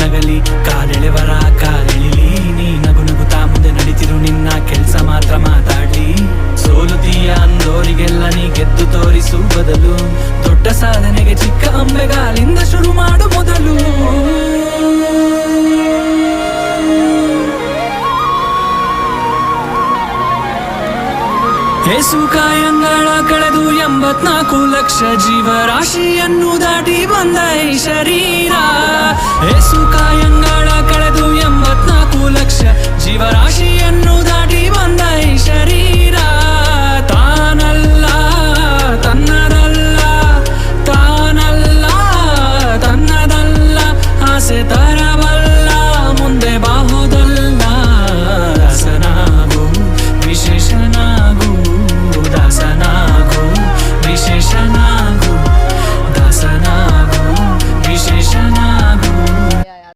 ನಗಲಿ, ಕಾಲೆಳೆವರ ಕಾಲೆಳಿಲಿ. ನೀ ನಗು ನಗುತ್ತಾ ಮುಂದೆ ನಡೀತಿರು, ನಿನ್ನ ಕೆಲ್ಸ ಮಾತ್ರ ಮಾತಾಡ್ಲಿ. ಸೋಲುತ್ತೀಯ ಅಂದೋರಿಗೆಲ್ಲ ನೀ ಗೆದ್ದು ತೋರಿಸು ಬದಲು. ದೊಡ್ಡ ಸಾಧನೆಗೆ ಚಿಕ್ಕ ಅಂಬೆಗಾಲಿಂದ ಶುರು ಮಾಡು ಮೊದಲು. ಏಸು ಕಾಯಂಗಳ ಕಳೆದು 84 ಲಕ್ಷ ಜೀವರಾಶಿಯನ್ನು ದಾಟಿ ಬಂದ ಈ ಶರೀರ. ಏಸು